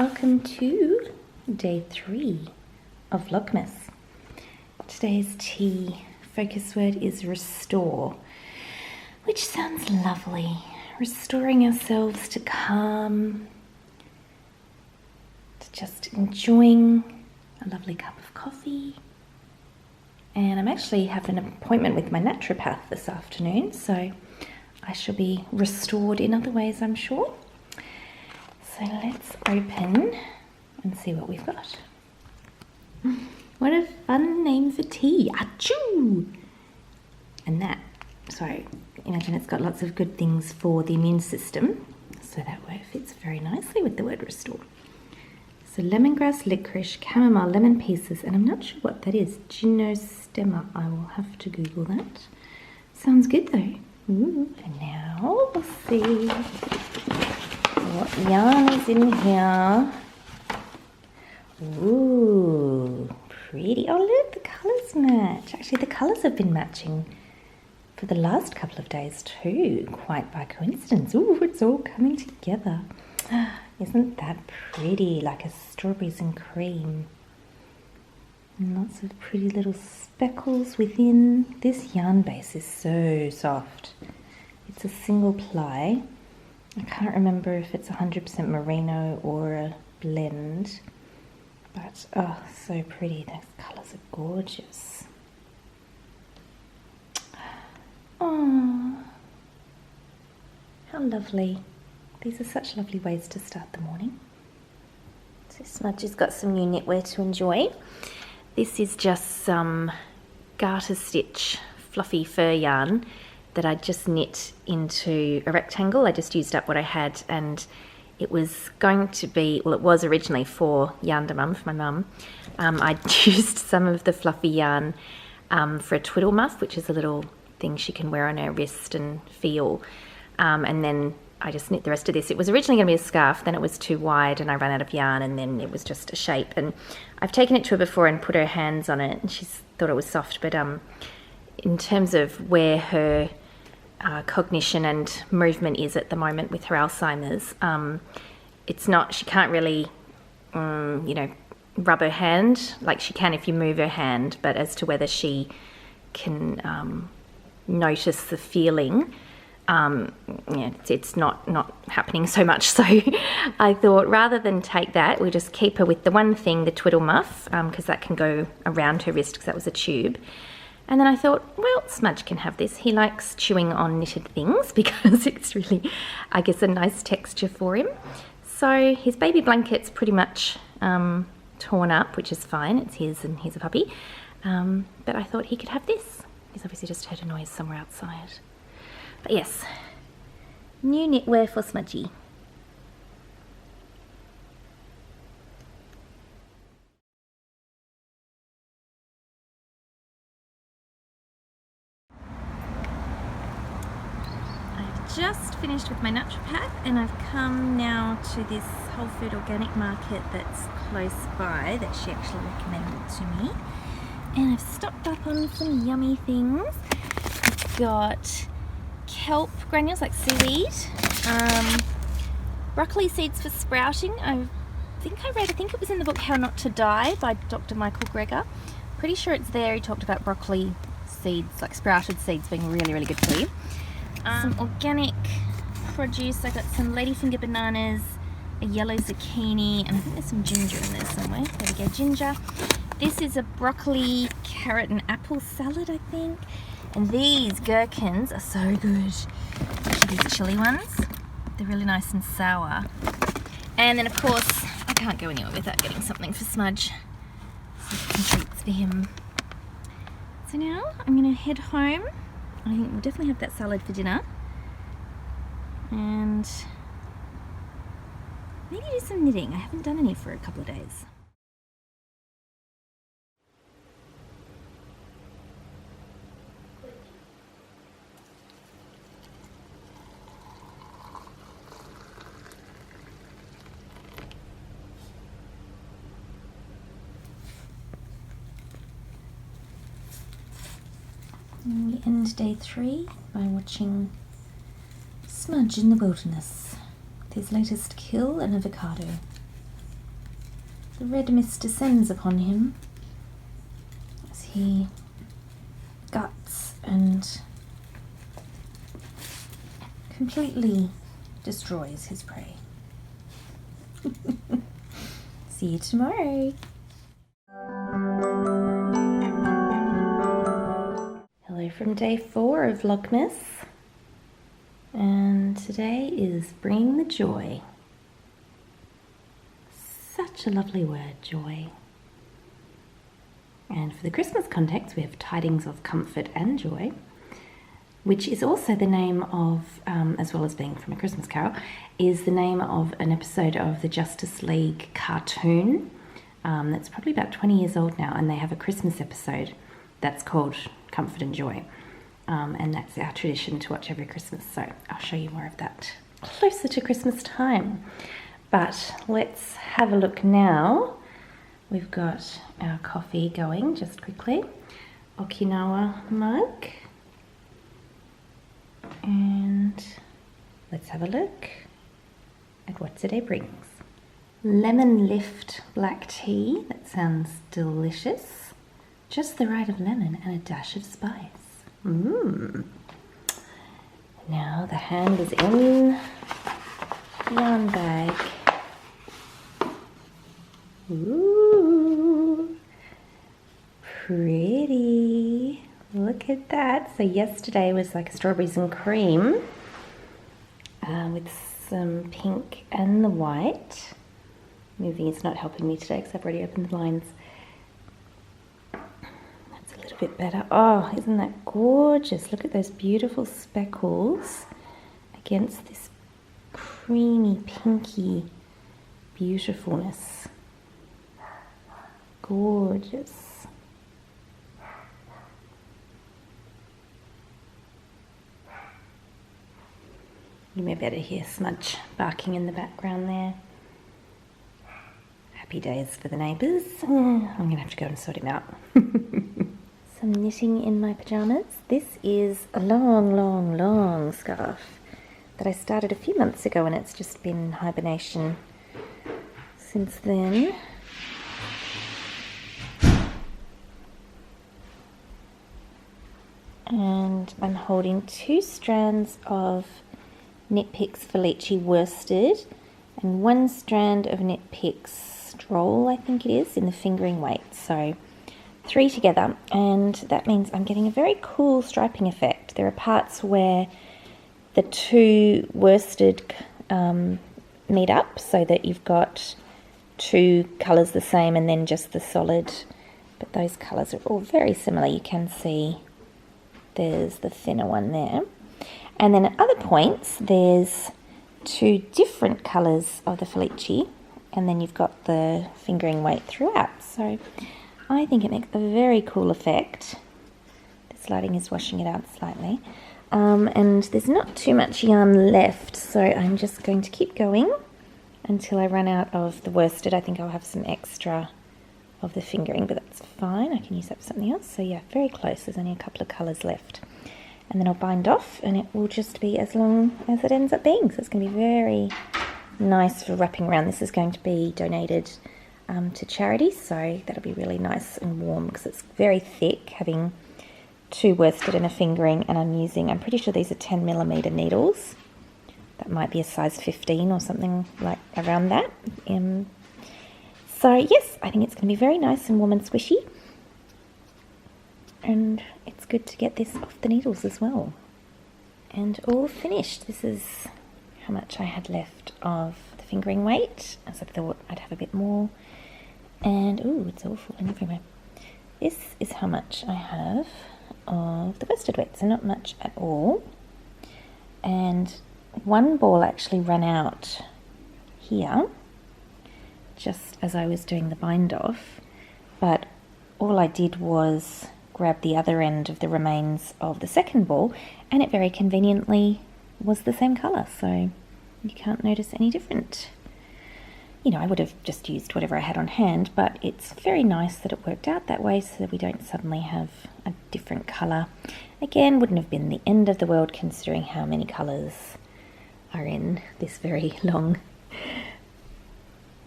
welcome to day 3 of Vlogmas. Today's tea focus word is restore, which sounds lovely. Restoring ourselves to calm, to just enjoying a lovely cup of coffee. And I'm actually having an appointment with my naturopath this afternoon, so I shall be restored in other ways, I'm sure. So let's open and see what we've got. What a fun name for tea, achoo! And that, so imagine it's got lots of good things for the immune system, so that word fits very nicely with the word restore. So lemongrass, licorice, chamomile, lemon pieces, and I'm not sure what that is, gymnostemma. I will have to Google that. Sounds good though. Ooh, and now we'll see what yarn is in here. Ooh, pretty. Oh look, the colours match. Actually, the colours have been matching for the last couple of days too, quite by coincidence. Ooh, it's all coming together. Isn't that pretty? Like a strawberries and cream. And lots of pretty little speckles within. This yarn base is so soft. It's a single ply. I can't remember if it's 100% merino or a blend, but oh, so pretty. Those colours are gorgeous. Oh, how lovely. These are such lovely ways to start the morning. So Smudgie's got some new knitwear to enjoy. This is just some garter stitch fluffy fur yarn that I just knit into a rectangle. I just used up what I had, and it was going to be, well, it was originally for YarnderWoman, for my mum. I used some of the fluffy yarn for a twiddle muff, which is a little thing she can wear on her wrist and feel. And then I just knit the rest of this. It was originally going to be a scarf, then it was too wide and I ran out of yarn, and then it was just a shape. And I've taken it to her before and put her hands on it, and she's thought it was soft. But in terms of where her cognition and movement is at the moment with her Alzheimer's, it's not, she can't really, you know, rub her hand like she can if you move her hand, but as to whether she can notice the feeling, yeah, it's not happening so much. So I thought rather than take that, we'll just keep her with the one thing, the twiddle muff, because that can go around her wrist because that was a tube. And then I thought, well, Smudge can have this. He likes chewing on knitted things because it's really, I guess, a nice texture for him. So his baby blanket's pretty much torn up, which is fine. It's his and he's a puppy. But I thought he could have this. He's obviously just heard a noise somewhere outside. But yes, new knitwear for Smudgie. I've just finished with my naturopath, and I've come now to this whole food organic market that's close by that she actually recommended to me. And I've stocked up on some yummy things. I've got kelp granules like seaweed, broccoli seeds for sprouting. I think it was in the book How Not to Die by Dr. Michael Greger. Pretty sure it's there. He talked about broccoli seeds, like sprouted seeds, being really, really good for you. Some organic produce. I got some ladyfinger bananas, a yellow zucchini, and I think there's some ginger in there somewhere. There we go, ginger. This is a broccoli, carrot and apple salad, I think. And these gherkins are so good. Actually, these chili ones, they're really nice and sour. And then, of course, I can't go anywhere without getting something for Smudge. Some treats for him. So now I'm going to head home. I think we'll definitely have that salad for dinner. And maybe do some knitting. I haven't done any for a couple of days. And we end day 3 by watching Smudge in the wilderness with his latest kill, an avocado. The red mist descends upon him as he guts and completely destroys his prey. See you tomorrow. Hello from day 4 of Vlogmas, and today is Bring the Joy. Such a lovely word, joy. And for the Christmas context, we have Tidings of Comfort and Joy, which is also the name of, as well as being from A Christmas Carol, is the name of an episode of the Justice League cartoon that's probably about 20 years old now, and they have a Christmas episode that's called Comfort and Joy, and that's our tradition to watch every Christmas, so I'll show you more of that closer to Christmas time. But let's have a look now. We've got our coffee going just quickly. Okinawa mug. And let's have a look at what today brings. Lemon lift black tea. That sounds delicious. Just the right of lemon and a dash of spice. Now the hand is in the yarn bag. Ooh, pretty. Look at that. So yesterday was like strawberries and cream with some pink and the white. Moving is not helping me today because I've already opened the blinds. That's a little bit better. Oh, isn't that gorgeous? Look at those beautiful speckles against this creamy, pinky beautifulness. Gorgeous. You may better hear Smudge barking in the background there. Happy days for the neighbours. I'm going to have to go and sort him out. Some knitting in my pyjamas. This is a long scarf that I started a few months ago, and it's just been in hibernation since then. And I'm holding 2 strands of Knit Picks Felice worsted and 1 strand of Knit Picks Stroll, I think it is, in the fingering weight. So 3 together, and that means I'm getting a very cool striping effect. There are parts where the 2 worsted meet up so that you've got 2 colours the same and then just the solid, but those colours are all very similar. You can see there's the thinner one there. And then at other points, there's 2 different colours of the Felice, and then you've got the fingering weight throughout. So I think it makes a very cool effect. This lighting is washing it out slightly. And there's not too much yarn left, so I'm just going to keep going until I run out of the worsted. I think I'll have some extra of the fingering, but that's fine. I can use that for something else. So yeah, very close. There's only a couple of colours left. And then I'll bind off, and it will just be as long as it ends up being. So it's going to be very nice for wrapping around. This is going to be donated to charity, so that'll be really nice and warm because it's very thick, having 2 worsted and a fingering, and I'm pretty sure these are 10mm needles. That might be a size 15 or something like around that. So yes, I think it's going to be very nice and warm and squishy. And it's good to get this off the needles as well. And all finished. This is how much I had left of the fingering weight, as I thought I'd have a bit more. And ooh, it's all falling everywhere. This is how much I have of the worsted weight, so not much at all. And 1 ball actually ran out here, just as I was doing the bind off, but all I did was grab the other end of the remains of the second ball, and it very conveniently was the same colour, so you can't notice any different. You know, I would have just used whatever I had on hand, but it's very nice that it worked out that way so that we don't suddenly have a different colour. Again, wouldn't have been the end of the world considering how many colours are in this very long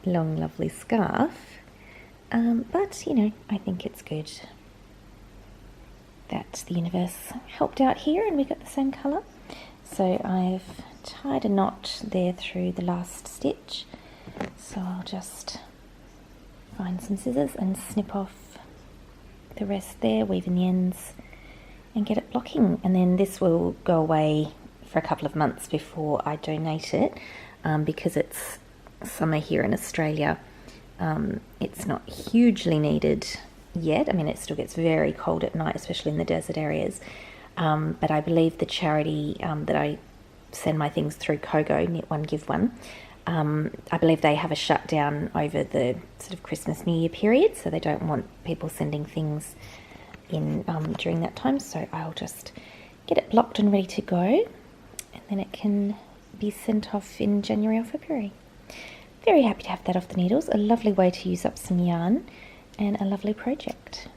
lovely scarf. But you know, I think it's good that the universe helped out here and we got the same colour. So I've tied a knot there through the last stitch, so I'll just find some scissors and snip off the rest there, weave in the ends and get it blocking, and then this will go away for a couple of months before I donate it, because it's summer here in Australia. It's not hugely needed yet. I mean, it still gets very cold at night, especially in the desert areas, but I believe the charity that I send my things through, Kogo, Knit One Give One, I believe they have a shutdown over the sort of Christmas New Year period, so they don't want people sending things in during that time. So I'll just get it blocked and ready to go, and then it can be sent off in January or February. Very happy to have that off the needles. A lovely way to use up some yarn and a lovely project.